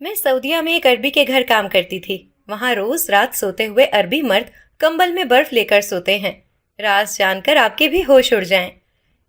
میں سعودیہ میں ایک عربی کے گھر کام کرتی تھی۔ وہاں روز رات سوتے ہوئے عربی مرد کمبل میں برف لے کر سوتے ہیں۔ راز جان کر آپ کے بھی ہوش اڑ جائیں۔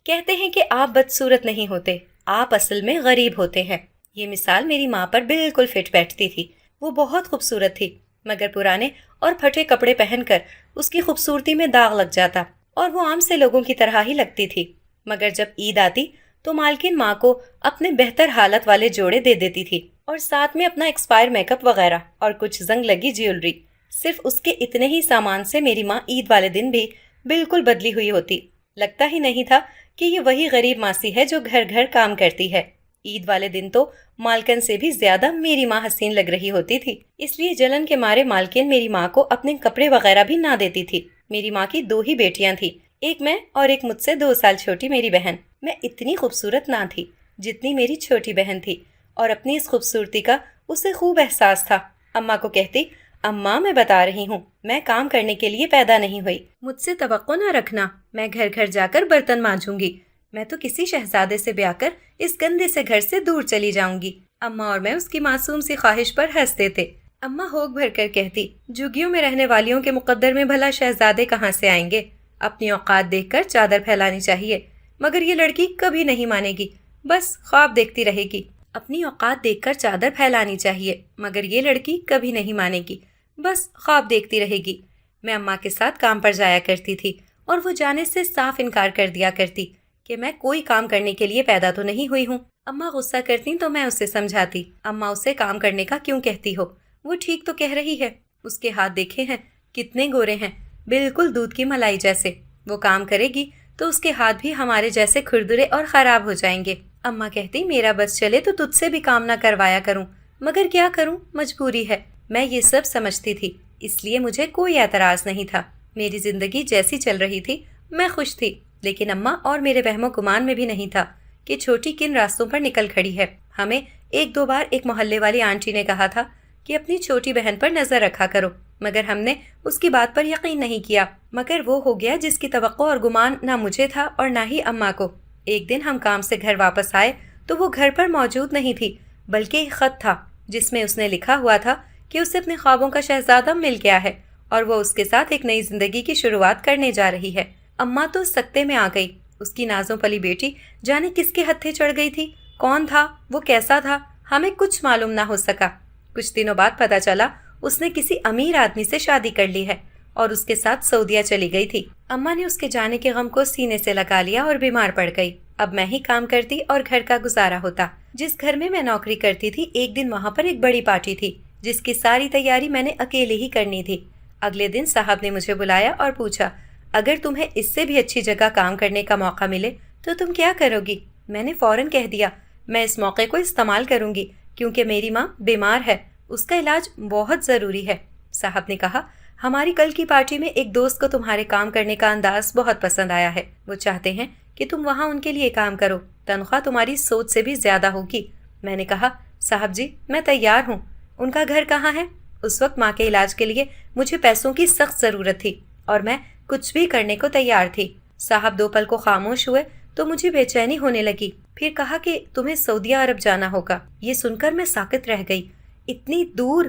کہتے ہیں کہ آپ بدصورت نہیں ہوتے، آپ اصل میں غریب ہوتے ہیں۔ یہ مثال میری ماں پر بالکل فٹ بیٹھتی تھی۔ وہ بہت خوبصورت تھی، مگر پرانے اور پھٹے کپڑے پہن کر اس کی خوبصورتی میں داغ لگ جاتا اور وہ عام سے لوگوں کی طرح ہی لگتی تھی۔ مگر جب عید آتی تو مالکن ماں کو اپنے بہتر حالت والے جوڑے دے دیتی تھی اور ساتھ میں اپنا ایکسپائر میک اپ وغیرہ اور کچھ زنگ لگی جیولری۔ صرف اس کے اتنے ہی سامان سے میری ماں عید والے دن بھی بالکل بدلی ہوئی ہوتی۔ لگتا ہی نہیں تھا کہ یہ وہی غریب ماسی ہے جو گھر گھر کام کرتی ہے۔ عید والے دن تو مالکن سے بھی زیادہ میری ماں حسین لگ رہی ہوتی تھی، اس لیے جلن کے مارے مالکن میری ماں کو اپنے کپڑے وغیرہ بھی نہ دیتی تھی۔ میری ماں کی 2 ہی بیٹیاں تھیں، ایک میں اور ایک مجھ سے 2 سال چھوٹی میری بہن۔ میں اتنی خوبصورت نہ تھی جتنی میری چھوٹی بہن تھی، اور اپنی اس خوبصورتی کا اسے خوب احساس تھا۔ اماں کو کہتی، اماں میں بتا رہی ہوں، میں کام کرنے کے لیے پیدا نہیں ہوئی، مجھ سے توقع نہ رکھنا، میں گھر گھر جا کر برتن مانجوں گی، میں تو کسی شہزادے سے بیاہ کر اس گندے سے گھر سے دور چلی جاؤں گی۔ اماں اور میں اس کی معصوم سی خواہش پر ہنستے تھے۔ اماں ہوگ بھر کر کہتی، جھگیوں میں رہنے والیوں کے مقدر میں بھلا شہزادے کہاں سے آئیں گے؟ اپنی اوقات دیکھ کر چادر پھیلانی چاہیے۔ مگر یہ لڑکی کبھی نہیں مانے گی، بس خواب دیکھتی رہے گی۔ اپنی اوقات دیکھ کر چادر پھیلانی چاہیے، مگر یہ لڑکی کبھی نہیں مانے گی، بس خواب دیکھتی رہے گی۔ میں اماں کے ساتھ کام پر جایا کرتی تھی اور وہ جانے سے صاف انکار کر دیا کرتی کہ میں کوئی کام کرنے کے لیے پیدا تو نہیں ہوئی ہوں۔ اماں غصہ کرتی تو میں اسے سمجھاتی، اماں اسے کام کرنے کا کیوں کہتی ہو؟ وہ ٹھیک تو کہہ رہی ہے، اس کے ہاتھ دیکھے ہیں کتنے گورے ہیں، بالکل دودھ کی ملائی جیسے۔ وہ کام کرے گی تو اس کے ہاتھ بھی ہمارے جیسے کھردرے اور خراب ہو جائیں گے۔ اماں کہتی، میرا بس چلے تو تجھ سے بھی کام نہ کروایا کروں، مگر کیا کروں، مجبوری ہے۔ میں یہ سب سمجھتی تھی، اس لیے مجھے کوئی اعتراض نہیں تھا۔ میری زندگی جیسی چل رہی تھی میں خوش تھی، لیکن اماں اور میرے وہم و گمان میں بھی نہیں تھا کہ چھوٹی کن راستوں پر نکل کھڑی ہے۔ ہمیں 1-2 بار ایک محلے والی آنٹی نے کہا تھا کہ اپنی چھوٹی بہن پر نظر رکھا کرو، مگر ہم نے اس کی بات پر یقین نہیں کیا۔ مگر وہ ہو گیا جس کی توقع اور گمان نہ مجھے تھا اور نہ ہی اماں کو۔ ایک دن ہم کام سے گھر واپس آئے تو وہ گھر پر موجود نہیں تھی، بلکہ ایک خط تھا جس میں اس نے لکھا ہوا تھا کہ اسے اپنے خوابوں کا شہزادہ مل گیا ہے اور وہ اس کے ساتھ ایک نئی زندگی کی شروعات کرنے جا رہی ہے۔ اماں تو سکتے میں آ گئی۔ اس کی نازوں پلی بیٹی جانے کس کے ہتھے چڑھ گئی تھی، کون تھا وہ، کیسا تھا، ہمیں کچھ معلوم نہ ہو سکا۔ کچھ دنوں بعد پتہ چلا اس نے کسی امیر آدمی سے شادی کر لی ہے اور اس کے ساتھ سعودیہ چلی گئی تھی۔ اماں نے اس کے جانے کے غم کو سینے سے لگا لیا اور بیمار پڑ گئی۔ اب میں ہی کام کرتی اور گھر کا گزارا ہوتا۔ جس گھر میں میں نوکری کرتی تھی، ایک دن وہاں پر ایک بڑی پارٹی تھی جس کی ساری تیاری میں نے اکیلے ہی کرنی تھی۔ اگلے دن صاحب نے مجھے بلایا اور پوچھا، اگر تمہیں اس سے بھی اچھی جگہ کام کرنے کا موقع ملے تو تم کیا کرو گی؟ میں نے فوراً کہہ دیا، میں اس موقع کو استعمال کروں گی کیونکہ میری ماں بیمار ہے، اس کا علاج بہت ضروری ہے۔ صاحب نے کہا، ہماری کل کی پارٹی میں ایک دوست کو تمہارے کام کرنے کا انداز بہت پسند آیا ہے، وہ چاہتے ہیں کہ تم وہاں ان کے لیے کام کرو، تنخواہ تمہاری سوچ سے بھی زیادہ ہوگی۔ میں نے کہا، صاحب جی میں تیار ہوں۔ ان کا گھر کہاں ہے؟ اس وقت ماں کے علاج کے لیے مجھے پیسوں کی سخت ضرورت تھی اور میں کچھ بھی کرنے کو تیار تھی۔ صاحب 2 پل کو خاموش ہوئے تو مجھے بے چینی ہونے لگی۔ پھر کہا کہ تمہیں سعودیہ عرب جانا ہوگا۔ یہ سن کر میں ساکت رہ گئی۔ اتنی دور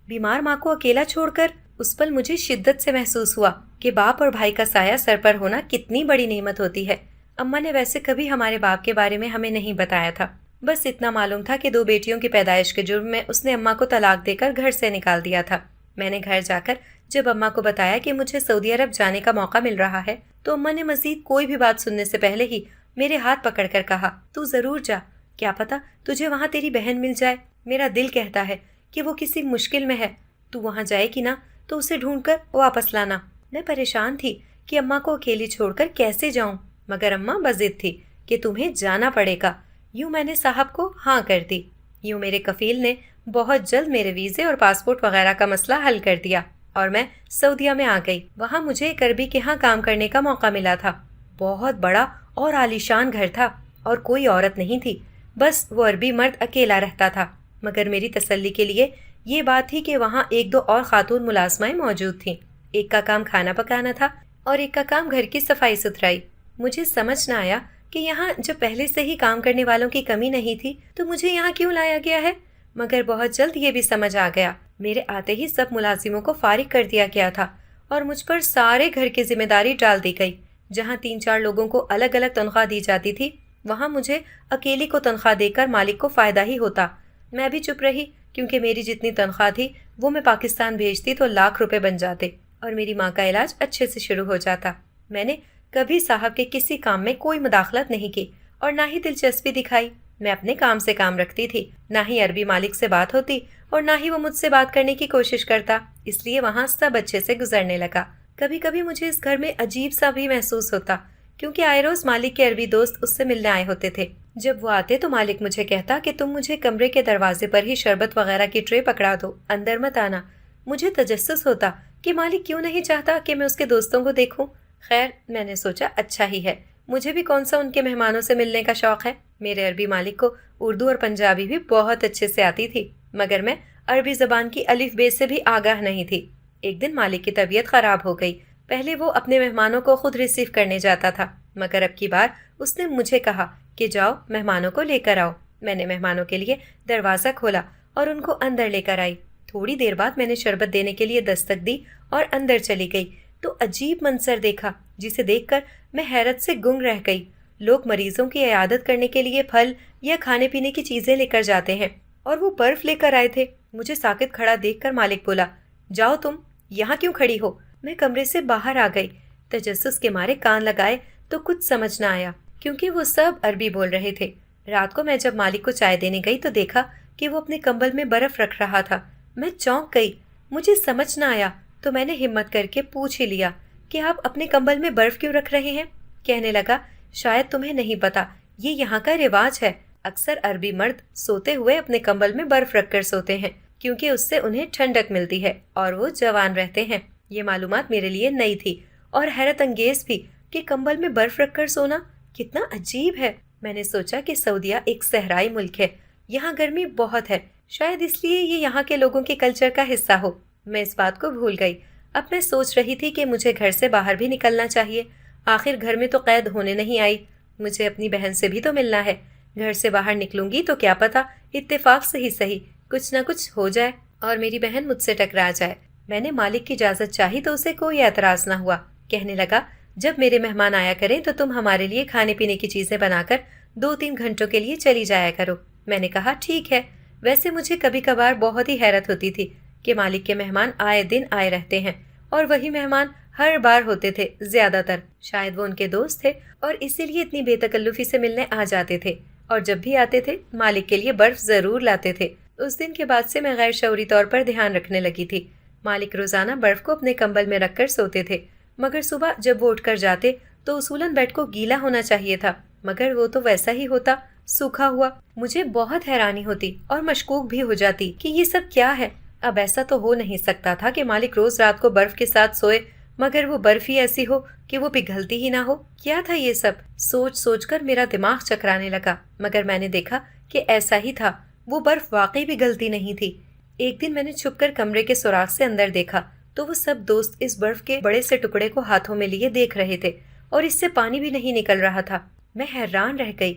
بیمار ماں کو اکیلا چھوڑ کر؟ اس پل مجھے شدت سے محسوس ہوا کہ باپ اور بھائی کا سایہ سر پر ہونا کتنی بڑی نعمت ہوتی ہے۔ اماں نے ویسے کبھی ہمارے باپ کے بارے میں ہمیں نہیں بتایا تھا، بس اتنا معلوم تھا کہ 2 بیٹیوں کی پیدائش کے جرم میں اس نے اماں کو طلاق دے کر گھر سے نکال دیا تھا۔ میں نے گھر جا کر جب اماں کو بتایا کہ مجھے سعودی عرب جانے کا موقع مل رہا ہے تو اماں نے مزید کوئی بھی بات سننے سے پہلے ہی میرے ہاتھ پکڑ کر کہا، تو ضرور جا، کیا پتا تجھے وہاں تیری بہن مل جائے، میرا دل کہتا ہے کہ وہ کسی مشکل میں ہے، تو وہاں جائے گی نا تو اسے ڈھونڈ کر واپس لانا۔ میں پریشان تھی کہ اماں کو اکیلی چھوڑ کر کیسے جاؤں، مگر اماں بضد تھی کہ تمہیں جانا پڑے گا۔ یوں میں نے صاحب کو ہاں کر دی۔ یوں میرے کفیل نے بہت جلد میرے ویزے اور پاسپورٹ وغیرہ کا مسئلہ حل کر دیا اور میں سعودیہ میں آ گئی۔ وہاں مجھے ایک عربی کے ہاں کام کرنے کا موقع ملا تھا۔ بہت بڑا اور عالیشان گھر تھا اور کوئی عورت نہیں تھی، بس وہ عربی مرد اکیلا رہتا تھا۔ مگر میری تسلی کے لیے یہ بات تھی کہ وہاں 1-2 اور خاتون ملازمائیں موجود تھیں۔ ایک کا کام کھانا پکانا تھا اور ایک کا کام گھر کی صفائی ستھرائی۔ مجھے سمجھ نہ آیا کہ یہاں جب پہلے سے ہی کام کرنے والوں کی کمی نہیں تھی تو مجھے یہاں کیوں لایا گیا ہے۔ मगर बहुत जल्द ये भी समझ आ गया। मेरे आते ही सब मुलाजिमों को फारिग कर दिया गया था और मुझ पर सारे घर की जिम्मेदारी डाल दी गई। जहाँ 3-4 लोगों को अलग अलग तनख्वाह दी जाती थी, वहाँ मुझे अकेली को तनख्वाह देकर मालिक को फायदा ही होता। मैं भी चुप रही, क्योंकि मेरी जितनी तनख्वाह थी वो मैं पाकिस्तान भेजती तो लाख रुपए बन जाते और मेरी माँ का इलाज अच्छे से शुरू हो जाता। मैंने कभी साहब के किसी काम में कोई मुदाखलत नहीं की और ना ही दिलचस्पी दिखाई। मैं अपने काम से काम रखती थी, ना ही अरबी मालिक से बात होती और ना ही वो मुझसे बात करने की कोशिश करता। इसलिए वहाँ सब अच्छे से गुजरने लगा। कभी कभी मुझे इस घर में अजीब सा भी महसूस होता, क्योंकि आए रोज मालिक के अरबी दोस्त उससे मिलने आए होते थे। जब वो आते तो मालिक मुझे कहता कि तुम मुझे कमरे के दरवाजे पर ही शरबत वगैरह की ट्रे पकड़ा दो, अंदर मत आना। मुझे तजस्सुस होता कि मालिक क्यों नहीं चाहता कि मैं उसके दोस्तों को देखूं। खैर, मैंने सोचा अच्छा ही है, मुझे भी कौन सा उनके मेहमानों से मिलने का शौक है। मेरे अरबी मालिक को उर्दू और पंजाबी भी बहुत अच्छे से आती थी, मगर मैं अरबी जबान की अलिफ बे से भी आगाह नहीं थी। एक दिन मालिक की तबीयत खराब हो गई। पहले वो अपने मेहमानों को खुद रिसीव करने जाता था, मगर अब की बार उसने मुझे कहा कि जाओ मेहमानों को लेकर आओ। मैंने मेहमानों के लिए दरवाज़ा खोला और उनको अंदर लेकर आई। थोड़ी देर बाद मैंने शरबत देने के लिए दस्तक दी और अंदर चली गई तो अजीब मंजर देखा, जिसे देखकर मैं हैरत से गुंग रह गई। लोग मरीजों की इयादत करने के लिए फल या खाने पीने की चीजें लेकर जाते हैं, और वो बर्फ लेकर आए थे। मुझे साकित खड़ा देखकर मालिक बोला, जाओ तुम यहाँ क्यों खड़ी हो। मैं कमरे से बाहर आ गई। तजस्सुस के मारे कान लगाए तो कुछ समझ न आया, क्योंकि वो सब अरबी बोल रहे थे। रात को मैं जब मालिक को चाय देने गई तो देखा कि वो अपने कंबल में बर्फ रख रहा था। मैं चौंक गई। मुझे समझ न आया तो मैंने हिम्मत करके पूछ ही लिया कि आप अपने कंबल में बर्फ क्यों रख रहे हैं। कहने लगा, शायद तुम्हें नहीं पता, ये यहाँ का रिवाज है। अक्सर अरबी मर्द सोते हुए अपने कंबल में बर्फ रखकर सोते हैं, क्योंकि उससे उन्हें ठंडक मिलती है और वो जवान रहते हैं। ये मालूमात मेरे लिए नई थी और हैरत अंगेज भी कि कंबल में बर्फ रखकर सोना कितना अजीब है। मैंने सोचा कि सऊदीया एक सहराई मुल्क है, यहाँ गर्मी बहुत है, शायद इसलिए ये यहाँ के लोगों के कल्चर का हिस्सा हो। मैं इस बात को भूल गई। अब मैं सोच रही थी कि मुझे घर से बाहर भी निकलना चाहिए। आखिर घर में तो कैद होने नहीं आई, मुझे अपनी बहन से भी तो मिलना है। घर से बाहर निकलूंगी तो क्या पता इत्तेफाक से ही सही कुछ न कुछ हो जाए और मेरी बहन मुझसे टकरा जाए। मैंने मालिक की इजाजत चाही तो उसे कोई एतराज न हुआ। कहने लगा, जब मेरे मेहमान आया करें तो तुम हमारे लिए खाने पीने की चीजें बनाकर 2-3 घंटों के लिए चली जाया करो। मैंने कहा, ठीक है। वैसे मुझे कभी कभार बहुत ही हैरत होती थी कि मालिक के मेहमान आए दिन आए रहते हैं और वही मेहमान हर बार होते थे। ज्यादातर शायद वो उनके दोस्त थे और इसीलिए इतनी बेतकल्लुफी से मिलने आ जाते थे, और जब भी आते थे मालिक के लिए बर्फ जरूर लाते थे। उस दिन के बाद से मैं गैर शऊरी तौर पर ध्यान रखने लगी थी। मालिक रोजाना बर्फ को अपने कंबल में रखकर सोते थे, मगर सुबह जब वो उठकर जाते तो उसूलन बेड को गीला होना चाहिए था, मगर वो तो वैसा ही होता, सूखा हुआ। मुझे बहुत हैरानी होती और मशकूक भी हो जाती कि ये सब क्या है। अब ऐसा तो हो नहीं सकता था कि मालिक रोज रात को बर्फ के साथ सोए, मगर वो बर्फ ही ऐसी हो कि वो पिघलती ही ना हो। क्या था ये सब? सोच सोच कर मेरा दिमाग चकराने लगा, मगर मैंने देखा कि ऐसा ही था। वो बर्फ वाकई पिघलती नहीं थी। एक दिन मैंने छुपकर कमरे के सुराख से अंदर देखा तो वो सब दोस्त इस बर्फ के बड़े से टुकड़े को हाथों में लिए देख रहे थे और इससे पानी भी नहीं निकल रहा था। मैं हैरान रह गई,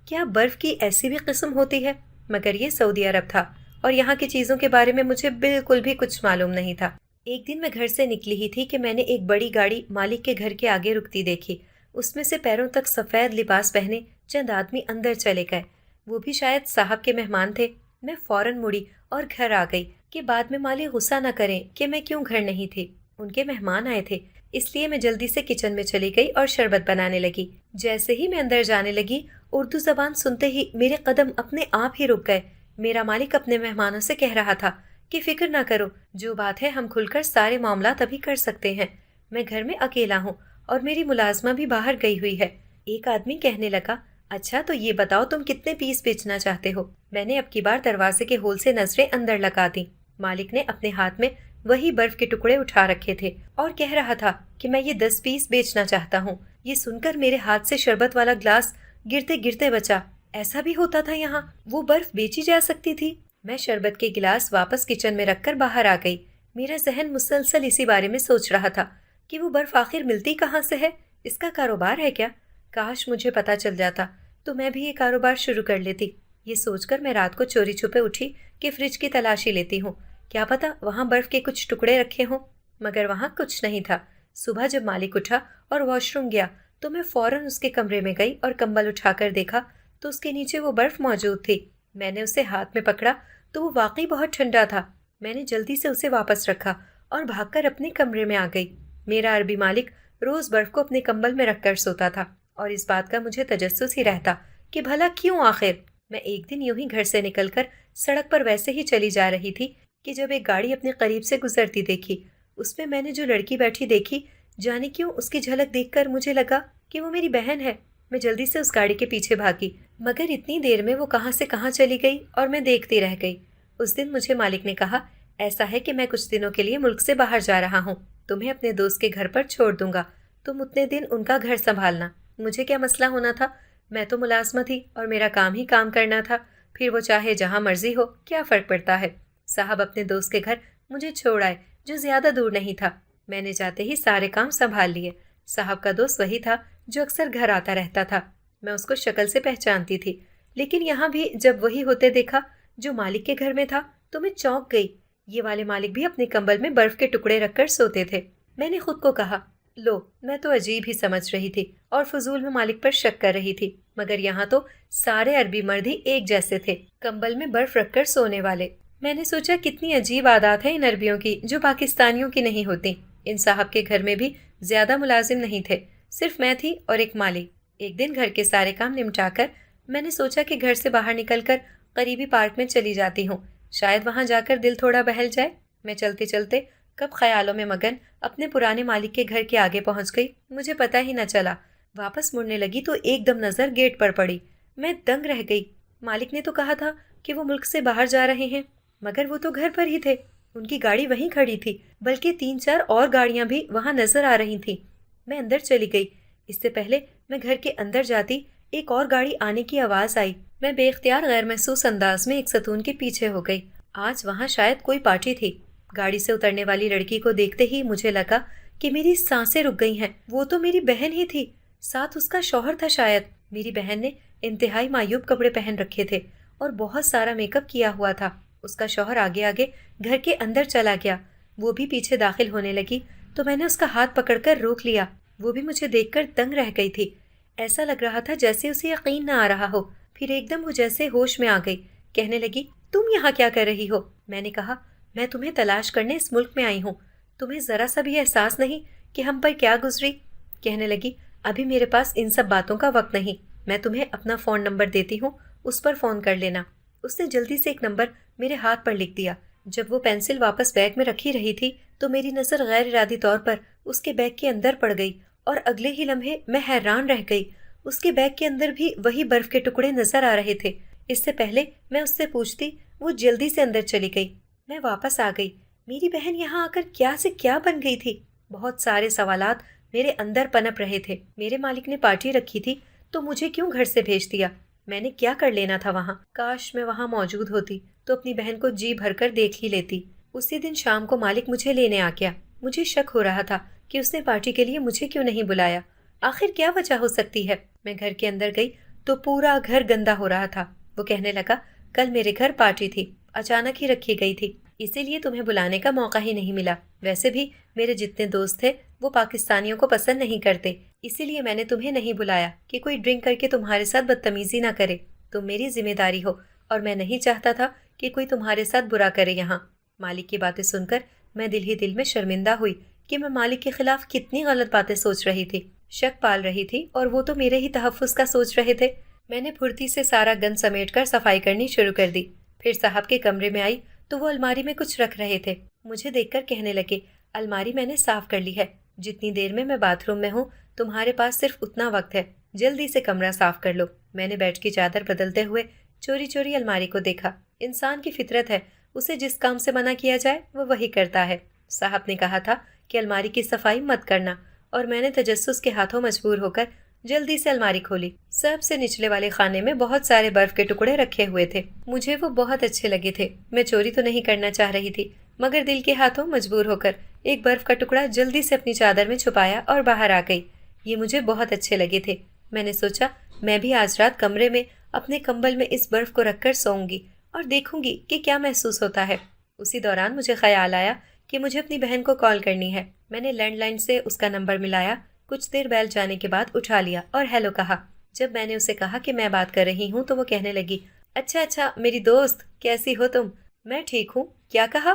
क्या बर्फ की ऐसी भी किस्म होती है? मगर ये सऊदी अरब था और यहाँ की चीजों के बारे में मुझे बिल्कुल भी कुछ मालूम नहीं था। एक दिन मैं घर से निकली ही थी कि मैंने एक बड़ी गाड़ी मालिक के घर के आगे रुकती देखी। उसमें से पैरों तक सफेद लिबास पहने चंद आदमी अंदर चले गए। वो भी शायद साहब के मेहमान थे। मैं फौरन मुड़ी और घर आ गई कि बाद में मालिक गुस्सा न करें कि मैं क्यों घर नहीं थी। उनके मेहमान आए थे, इसलिए मैं जल्दी से किचन में चली गई और शरबत बनाने लगी। जैसे ही मैं अंदर जाने लगी, उर्दू जबान सुनते ही मेरे कदम अपने आप ही रुक गए। मेरा मालिक अपने मेहमानों से कह रहा था कि फिक्र ना करो, जो बात है हम खुलकर सारे मामला तभी कर सकते हैं। मैं घर में अकेला हूँ और मेरी मुलाजमा भी बाहर गई हुई है। एक आदमी कहने लगा, अच्छा तो ये बताओ तुम कितने पीस बेचना चाहते हो? मैंने अब की बार दरवाजे के होल से नजरें अंदर लगा दी। मालिक ने अपने हाथ में वही बर्फ के टुकड़े उठा रखे थे और कह रहा था कि मैं ये 10 पीस बेचना चाहता हूँ। ये सुनकर मेरे हाथ से शरबत वाला ग्लास गिरते गिरते बचा। ऐसा भी होता था यहाँ? वो बर्फ बेची जा सकती थी? मैं शरबत के गिलास वापस किचन में रखकर बाहर आ गई। मेरा जहन मुसलसल इसी बारे में सोच रहा था कि वो बर्फ आखिर मिलती कहाँ से है? इसका कारोबार है क्या? काश मुझे पता चल जाता तो मैं भी ये कारोबार शुरू कर लेती। یہ سوچ کر میں رات کو چوری چھپے اٹھی کہ فریج کی تلاشی لیتی ہوں، کیا پتا وہاں برف کے کچھ ٹکڑے رکھے ہوں، مگر وہاں کچھ نہیں تھا۔ صبح جب مالک اٹھا اور واش روم گیا تو میں فوراً اس کے کمرے میں گئی اور کمبل اٹھا کر دیکھا تو اس کے نیچے وہ برف موجود تھی۔ میں نے اسے ہاتھ میں پکڑا تو وہ واقعی بہت ٹھنڈا تھا۔ میں نے جلدی سے اسے واپس رکھا اور بھاگ کر اپنے کمرے میں آ گئی۔ میرا عربی مالک روز برف کو اپنے کمبل میں رکھ کر سوتا تھا اور اس بات کا مجھے تجسس ہی رہتا کہ بھلا کیوں آخر۔ میں ایک دن یوں ہی گھر سے نکل کر سڑک پر ویسے ہی چلی جا رہی تھی کہ جب ایک گاڑی اپنے قریب سے گزرتی دیکھی، اس میں نے جو لڑکی بیٹھی دیکھی، جانے کیوں اس کی جھلک دیکھ کر مجھے لگا کہ وہ میری بہن ہے۔ میں جلدی سے اس گاڑی کے پیچھے بھاگی، مگر اتنی دیر میں وہ کہاں سے کہاں چلی گئی اور میں دیکھتی رہ گئی۔ اس دن مجھے مالک نے کہا، ایسا ہے کہ میں کچھ دنوں کے لیے ملک سے باہر جا رہا ہوں، تمہیں اپنے دوست کے گھر پر چھوڑ دوں گا، تم اتنے دن ان کا گھر سنبھالنا۔ مجھے کیا مسئلہ ہونا تھا، میں تو ملازمہ تھی اور میرا کام ہی کام کرنا تھا، پھر وہ چاہے جہاں مرضی ہو، کیا فرق پڑتا ہے۔ صاحب اپنے دوست کے گھر مجھے چھوڑ آئے جو زیادہ دور نہیں تھا۔ میں نے جاتے ہی سارے کام سنبھال لیے۔ صاحب کا دوست وہی تھا جو اکثر گھر آتا رہتا تھا۔ میں اس کو شکل سے پہچانتی تھی، لیکن یہاں بھی جب وہی ہوتے دیکھا جو مالک کے گھر میں تھا تو میں چونک گئی۔ یہ والے مالک بھی اپنے کمبل میں برف کے ٹکڑے رکھ کر سوتے تھے۔ میں نے خود کو کہا، لو، میں تو عجیب ہی سمجھ رہی تھی اور فضول میں مالک پر شک کر رہی تھی، مگر یہاں تو سارے عربی مرد ہی ایک جیسے تھے، کمبل میں برف رکھ کر سونے والے۔ میں نے سوچا کتنی عجیب عادات ہیں ان عربیوں کی جو پاکستانیوں کی نہیں ہوتی۔ ان صاحب کے گھر میں بھی زیادہ ملازم نہیں تھے، صرف میں تھی اور ایک مالی۔ ایک دن گھر کے سارے کام نمٹا کر میں نے سوچا کہ گھر سے باہر نکل کر قریبی پارک میں چلی جاتی ہوں، شاید وہاں جا کر دل تھوڑا بہل جائے۔ میں چلتے چلتے کب خیالوں میں مگن اپنے پرانے مالک کے گھر کے آگے پہنچ گئی، مجھے پتہ ہی نہ چلا۔ واپس مڑنے لگی تو ایک دم نظر گیٹ پر پڑی۔ میں دنگ رہ گئی۔ مالک نے تو کہا تھا کہ وہ ملک سے باہر جا رہے ہیں، مگر وہ تو گھر پر ہی تھے، ان کی گاڑی وہیں کھڑی تھی، بلکہ 3-4 اور گاڑیاں بھی وہاں نظر آ رہی تھیں۔ میں اندر چلی گئی۔ اس سے پہلے میں گھر کے اندر جاتی ایک اور گاڑی آنے کی آواز آئی۔ میں بے اختیار غیر محسوس انداز میں ایک ستون کے پیچھے ہو گئی۔ آج وہاں شاید کوئی پارٹی تھی۔ گاڑی سے اترنے والی لڑکی کو دیکھتے ہی مجھے لگا کہ میری سانسیں رک گئی ہیں۔ وہ تو میری بہن ہی تھی، ساتھ اس کا شوہر تھا شاید۔ میری بہن نے انتہائی معیوب کپڑے پہن رکھے تھے اور بہت سارا میک اپ کیا ہوا تھا۔ اس کا شوہر آگے آگے گھر کے اندر چلا گیا، وہ بھی پیچھے داخل ہونے لگی تو میں نے اس کا ہاتھ پکڑ کر روک لیا۔ وہ بھی مجھے دیکھ کر دنگ رہ گئی تھی، ایسا لگ رہا تھا جیسے اسے یقین نہ آ رہا ہو۔ پھر ایک دم وہ جیسے ہوش میں آ گئی، کہنے لگی، تم یہاں کیا کر رہی ہو؟ میں نے کہا، میں تمہیں تلاش کرنے اس ملک میں آئی ہوں، تمہیں ذرا سا بھی احساس نہیں کہ ہم پر کیا گزری؟ کہنے لگی، ابھی میرے پاس ان سب باتوں کا وقت نہیں، میں تمہیں اپنا فون نمبر دیتی ہوں، اس پر فون کر لینا۔ اس نے جلدی سے ایک نمبر میرے ہاتھ پر لکھ دیا۔ جب وہ پینسل واپس بیگ میں رکھی رہی تھی تو میری نظر غیر ارادی طور پر اس کے بیگ کے اندر پڑ گئی اور اگلے ہی لمحے میں حیران رہ گئی۔ اس کے بیگ کے اندر بھی وہی برف کے ٹکڑے نظر آ رہے تھے۔ اس سے پہلے میں اس سے پوچھتی، وہ جلدی سے اندر چلی گئی۔ میں واپس آ گئی۔ میری بہن یہاں آ کر کیا سے کیا بن گئی تھی؟ بہت سارے سوالات میرے اندر پنپ رہے تھے۔ میرے مالک نے پارٹی رکھی تھی تو مجھے کیوں گھر سے بھیج دیا؟ میں نے کیا کر لینا تھا وہاں؟ کاش میں وہاں موجود ہوتی تو اپنی بہن کو جی بھر کر دیکھ ہی لیتی۔ اسی دن شام کو مالک مجھے لینے آ گیا۔ مجھے شک ہو رہا تھا کہ اس نے پارٹی کے لیے مجھے کیوں نہیں بلایا۔ آخر کیا وجہ ہو سکتی ہے؟ میں گھر کے اندر گئی تو پورا گھر گندا ہو رہا تھا۔ وہ کہنے لگا، کل میرے گھر پارٹی تھی، اچانک ہی رکھی گئی تھی، اسی لیے تمہیں بلانے کا موقع ہی نہیں ملا۔ ویسے بھی میرے جتنے دوست تھے وہ پاکستانیوں کو پسند نہیں کرتے، اسی لیے میں نے تمہیں نہیں بلایا کہ کوئی ڈرنک کر کے تمہارے ساتھ بدتمیزی نہ کرے۔ تم میری ذمہ داری ہو اور میں نہیں چاہتا تھا کہ کوئی تمہارے ساتھ برا کرے یہاں۔ مالک کی باتیں سن کر میں دل ہی دل میں شرمندہ ہوئی کہ میں مالک کے خلاف کتنی غلط باتیں سوچ رہی تھی، شک پال رہی تھی، اور وہ تو میرے ہی تحفظ کا سوچ رہے تھے۔ میں نے پھرتی سے سارا گند سمیٹ کر صفائی کرنی شروع کر دی۔ پھر صاحب کے کمرے میں آئی تو وہ الماری میں کچھ رکھ رہے تھے۔ مجھے دیکھ کر کہنے لگے، الماری میں نے صاف کر لی ہے، جتنی دیر میں باتھ روم میں ہوں تمہارے پاس صرف اتنا وقت ہے، جلدی سے کمرہ صاف کر لو۔ میں نے بیڈ کی چادر بدلتے ہوئے چوری چوری الماری کو دیکھا۔ انسان کی فطرت ہے، اسے جس کام سے منع کیا جائے وہ وہی کرتا ہے۔ صاحب نے کہا تھا کہ الماری کی صفائی مت کرنا، اور میں نے تجسس کے ہاتھوں مجبور ہو کر جلدی سے الماری کھولی۔ سب سے نچلے والے خانے میں بہت سارے برف کے ٹکڑے رکھے ہوئے تھے۔ مجھے وہ بہت اچھے لگے تھے۔ میں چوری تو نہیں کرنا چاہ رہی تھی، مگر دل کے ہاتھوں مجبور ہو کر ایک برف کا ٹکڑا جلدی سے اپنی چادر میں چھپایا اور باہر آ گئی۔ یہ مجھے بہت اچھے لگے تھے۔ میں نے سوچا میں بھی آج رات کمرے میں अपने कंबल में इस बर्फ को रखकर सोऊंगी और देखूंगी कि क्या महसूस होता है। उसी दौरान मुझे ख्याल आया कि मुझे अपनी बहन को कॉल करनी है। मैंने लैंडलाइन से उसका नंबर मिलाया, कुछ देर बैल जाने के बाद उठा लिया और हेलो कहा। जब मैंने उसे कहा कि मैं बात कर रही हूँ तो वो कहने लगी, अच्छा अच्छा मेरी दोस्त, कैसी हो तुम? मैं ठीक हूँ। क्या कहा?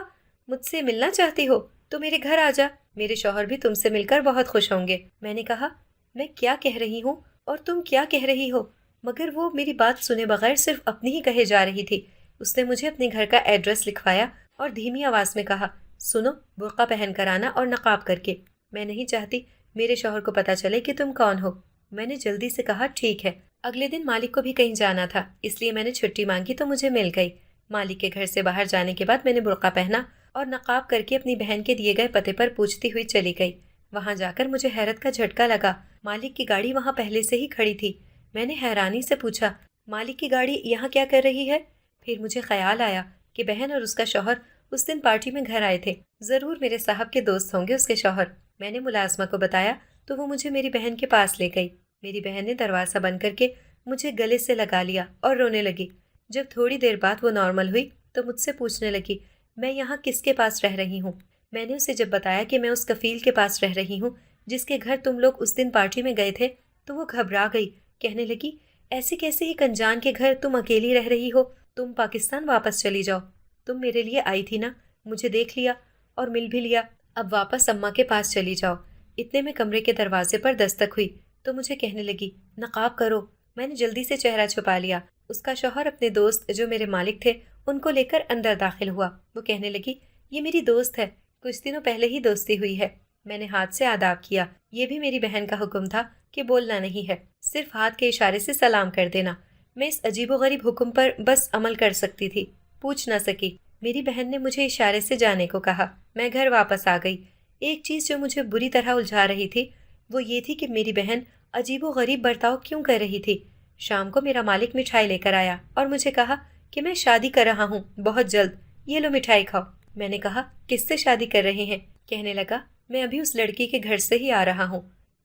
मुझसे मिलना चाहती हो तो मेरे घर आ जा, मेरे शौहर भी तुमसे मिलकर बहुत खुश होंगे। मैंने कहा, मैं क्या कह रही हूँ और तुम क्या कह रही हो? मगर वो मेरी बात सुने बगैर सिर्फ अपनी ही कहे जा रही थी। उसने मुझे अपने घर का एड्रेस लिखवाया और धीमी आवाज में कहा, सुनो, बुर्का पहन कर आना और नकाब करके। मैं नहीं चाहती मेरे शौहर को पता चले कि तुम कौन हो। मैंने जल्दी से कहा, ठीक है। अगले दिन मालिक को भी कहीं जाना था, इसलिए मैंने छुट्टी मांगी तो मुझे मिल गई। मालिक के घर से बाहर जाने के बाद मैंने बुर्का पहना और नकाब करके अपनी बहन के दिए गए पते पर पूछती हुई चली गई। वहां जाकर मुझे हैरत का झटका लगा। मालिक की गाड़ी वहां पहले से ही खड़ी थी। मैंने हैरानी से पूछा, मालिक की गाड़ी यहाँ क्या कर रही है? फिर मुझे ख्याल आया कि बहन और उसका शौहर उस दिन पार्टी में घर आए थे। जरूर मेरे साहब के दोस्त होंगे उसके शौहर। मैंने मुलाजमा को बताया तो वो मुझे मेरी बहन के पास ले गई। मेरी बहन ने दरवाज़ा बंद करके मुझे गले से लगा लिया और रोने लगी। जब थोड़ी देर बाद वो नॉर्मल हुई तो मुझसे पूछने लगी, मैं यहाँ किसके पास रह रही हूँ? मैंने उसे जब बताया कि मैं उस कफील के पास रह रही हूँ जिसके घर तुम लोग उस दिन पार्टी में गए थे, तो वो घबरा गई। कहने लगी, ऐसे कैसे ही अनजान के घर तुम अकेली रह रही हो? तुम पाकिस्तान वापस चली जाओ। तुम मेरे लिए आई थी ना, मुझे देख लिया और मिल भी लिया। अब वापस अम्मा के पास चली जाओ। इतने में कमरे के दरवाजे पर दस्तक हुई तो मुझे कहने लगी, नकाब करो। मैंने जल्दी से चेहरा छुपा लिया। उसका शौहर अपने दोस्त जो मेरे मालिक थे उनको लेकर अंदर दाखिल हुआ। वो कहने लगी, ये मेरी दोस्त है, कुछ दिनों पहले ही दोस्ती हुई है। मैंने हाथ से आदाब किया। ये भी मेरी बहन का हुक्म था कि बोलना नहीं है, सिर्फ हाथ के इशारे से सलाम कर देना। मैं इस अजीबोगरीब हुक्म पर बस अमल कर सकती थी, पूछ न सकी। मेरी बहन ने मुझे इशारे से जाने को कहा। मैं घर वापस आ गई। एक चीज़ जो मुझे बुरी तरह उलझा रही थी वो ये थी कि मेरी बहन अजीबोगरीब बर्ताव क्यों कर रही थी। शाम को मेरा मालिक मिठाई लेकर आया और मुझे कहा कि मैं शादी कर रहा हूँ बहुत जल्द, ये लो मिठाई खाओ। मैंने कहा, किससे शादी कर रहे हैं? कहने लगा, मैं अभी उस लड़की के घर से ही आ रहा हूँ।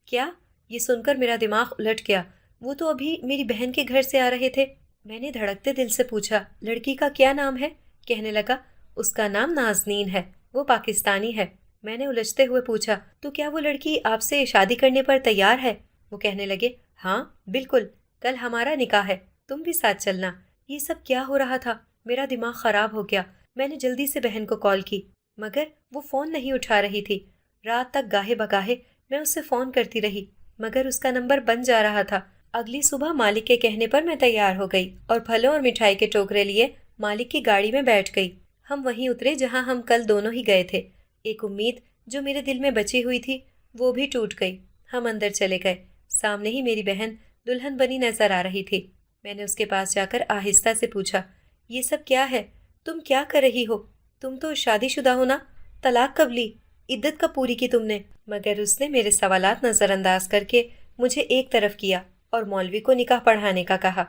क्या? ये सुनकर मेरा दिमाग उलट गया। वो तो अभी मेरी बहन के घर से आ रहे थे। मैंने धड़कते दिल से पूछा, लड़की का क्या नाम है? कहने लगा, उसका नाम नाज़नीन है, वो पाकिस्तानी है। मैंने उलझते हुए पूछा, तो क्या वो लड़की आपसे शादी करने पर तैयार है? वो कहने लगे, हाँ बिल्कुल, कल हमारा निकाह है, तुम भी साथ चलना। ये सब क्या हो रहा था? मेरा दिमाग खराब हो गया। मैंने जल्दी से बहन को कॉल की, मगर वो फ़ोन नहीं उठा रही थी। रात तक गाहे बगाहे मैं उससे फ़ोन करती रही, मगर उसका नंबर बंद जा रहा था। अगली सुबह मालिक के कहने पर मैं तैयार हो गई और फलों और मिठाई के टोकरे लिए मालिक की गाड़ी में बैठ गई। हम वहीं उतरे जहां हम कल दोनों ही गए थे। एक उम्मीद जो मेरे दिल में बची हुई थी वो भी टूट गई। हम अंदर चले गए। सामने ही मेरी बहन दुल्हन बनी नजर आ रही थी। मैंने उसके पास जाकर आहिस्ता से पूछा, ये सब क्या है? तुम क्या कर रही हो? तुम तो शादीशुदा हो ना? तलाक कब ली? इद्दत कब पूरी की तुमने? मगर उसने मेरे सवालात नज़रअंदाज करके मुझे एक तरफ किया और मौलवी को निकाह पढ़ाने का कहा।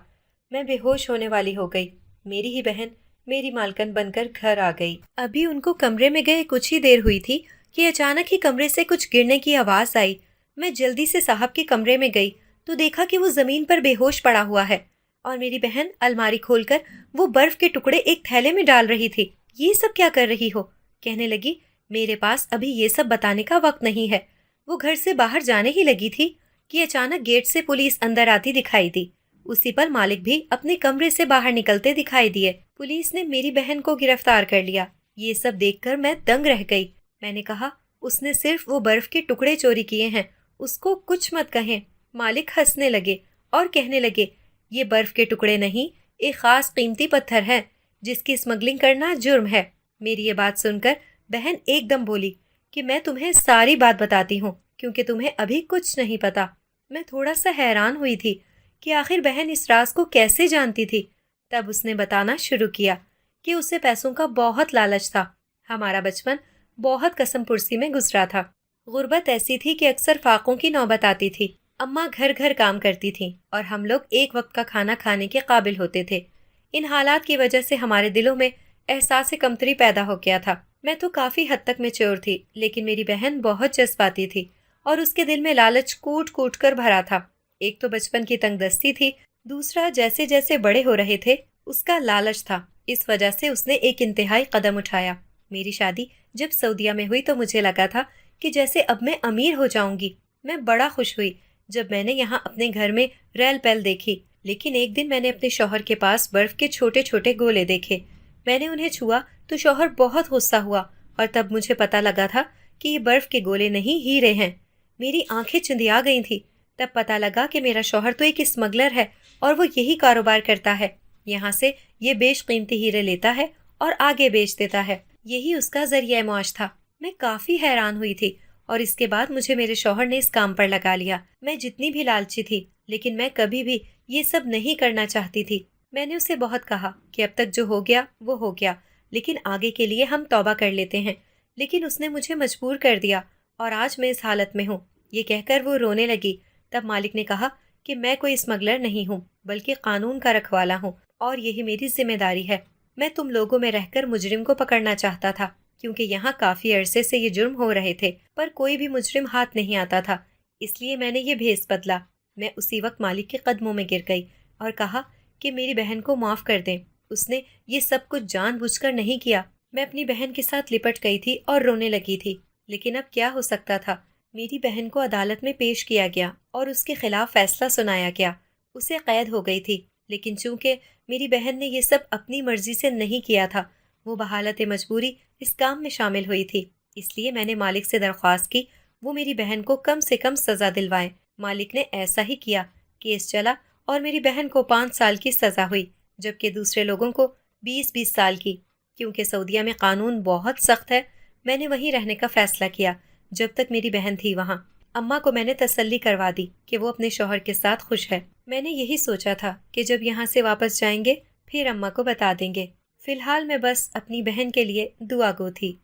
मैं बेहोश होने वाली हो गई। मेरी ही बहन मेरी मालकन बनकर घर आ गई। अभी उनको कमरे में गए कुछ ही देर हुई थी कि अचानक ही कमरे से कुछ गिरने की आवाज़ आई। मैं जल्दी से साहब के कमरे में गई तो देखा कि वो ज़मीन पर बेहोश पड़ा हुआ है और मेरी बहन अलमारी खोलकर वो बर्फ के टुकड़े एक थैले में डाल रही थी। ये सब क्या कर रही हो? कहने लगी, मेरे पास अभी ये सब बताने का वक्त नहीं है। वो घर से बाहर जाने ही लगी थी कि अचानक गेट से पुलिस अंदर आती दिखाई दी। उसी पर मालिक भी अपने कमरे से बाहर निकलते दिखाई दिए। पुलिस ने मेरी बहन को गिरफ्तार कर लिया। ये सब देखकर मैं दंग रह गई। मैंने कहा, उसने सिर्फ वो बर्फ के टुकड़े चोरी किए हैं, उसको कुछ मत कहें। मालिक हंसने लगे और कहने लगे, ये बर्फ के टुकड़े नहीं, एक खास कीमती पत्थर है जिसकी स्मगलिंग करना जुर्म है। मेरी ये बात सुनकर बहन एकदम बोली कि मैं तुम्हें सारी बात बताती हूँ क्योंकि तुम्हें अभी कुछ नहीं पता। मैं थोड़ा सा हैरान हुई थी कि आखिर बहन इस राज को कैसे जानती थी। तब उसने बताना शुरू किया कि उसे पैसों का बहुत लालच था। हमारा बचपन बहुत कसम पुरसी में गुजरा था। गुर्बत ऐसी थी कि अक्सर फाकों की नौबत आती थी। अम्मा घर घर काम करती थी और हम लोग एक वक्त का खाना खाने के काबिल होते थे। इन हालात की वजह से हमारे दिलों में एहसास कमतरी पैदा हो गया था। मैं तो काफ़ी हद तक मैच्योर थी, लेकिन मेरी बहन बहुत जज्बाती थी और उसके दिल में लालच कूट कूट कर भरा था। एक तो बचपन की तंगदस्ती थी दूसरा जैसे जैसे बड़े हो रहे थे उसका लालच था, इस वजह से उसने एक इंतहाई कदम उठाया। मेरी शादी जब सऊदीया में हुई तो मुझे लगा था कि जैसे अब मैं अमीर हो जाऊंगी। मैं बड़ा खुश हुई जब मैंने यहाँ अपने घर में रेल पैल देखी, लेकिन एक दिन मैंने अपने शौहर के पास बर्फ के छोटे छोटे गोले देखे। मैंने उन्हें छुआ तो शौहर बहुत गुस्सा हुआ और तब मुझे पता लगा था कि ये बर्फ के गोले नहीं, हीरे हैं। मेरी आंखें चुंधिया गई थी। तब पता लगा कि मेरा शौहर तो एक स्मगलर है और वो यही कारोबार करता है। यहाँ से ये बेशकीमती हीरे लेता है और आगे बेच देता है। यही उसका जरिया मौज था। मैं काफी हैरान हुई थी और इसके बाद मुझे मेरे शौहर ने इस काम पर लगा लिया। मैं जितनी भी लालची थी, लेकिन मैं कभी भी ये सब नहीं करना चाहती थी। मैंने उसे बहुत कहा कि अब तक जो हो गया वो हो गया, लेकिन आगे के लिए हम तौबा कर लेते हैं। लेकिन उसने मुझे मजबूर कर दिया और आज मैं इस हालत में हूँ। ये कहकर वो रोने लगी। तब मालिक ने कहा कि मैं कोई स्मगलर नहीं हूँ, बल्कि कानून का रखवाला हूँ और यही मेरी जिम्मेदारी है। मैं तुम लोगों में रहकर मुजरिम को पकड़ना चाहता था, क्योंकि यहाँ काफी अरसे से ये जुर्म हो रहे थे, पर कोई भी मुजरिम हाथ नहीं आता था। इसलिए मैंने ये भेस बदला। मैं उसी वक्त मालिक के कदमों में गिर गई और कहा कि मेरी बहन को माफ कर दें। उसने ये सब कुछ जानबूझकर नहीं किया। मैं अपनी बहन के साथ लिपट गई थी और रोने लगी थी। लेकिन अब क्या हो सकता था। मेरी बहन को अदालत में पेश किया गया और उसके खिलाफ फैसला सुनाया गया। उसे कैद हो गई थी, लेकिन चूंकि मेरी बहन ने ये सब अपनी मर्जी से नहीं किया था, वो बहालत मजबूरी इस काम में शामिल हुई थी। इसलिए मैंने मालिक से दरख्वास्त की वो मेरी बहन को कम से कम सज़ा दिलवाएं। मालिक ने ऐसा ही किया। केस चला और मेरी बहन को 5 साल की सज़ा हुई, जबकि दूसरे लोगों को 20-20 साल की। क्योंकि सऊदीया में कानून बहुत सख्त है, मैंने वहीं रहने का फ़ैसला किया जब तक मेरी बहन थी वहाँ। अम्मा को मैंने तसल्ली करवा दी कि वो अपने शौहर के साथ खुश है। मैंने यही सोचा था कि जब यहाँ से वापस जाएंगे फिर अम्मा को बता देंगे। फिलहाल मैं बस अपनी बहन के लिए दुआ गो थी।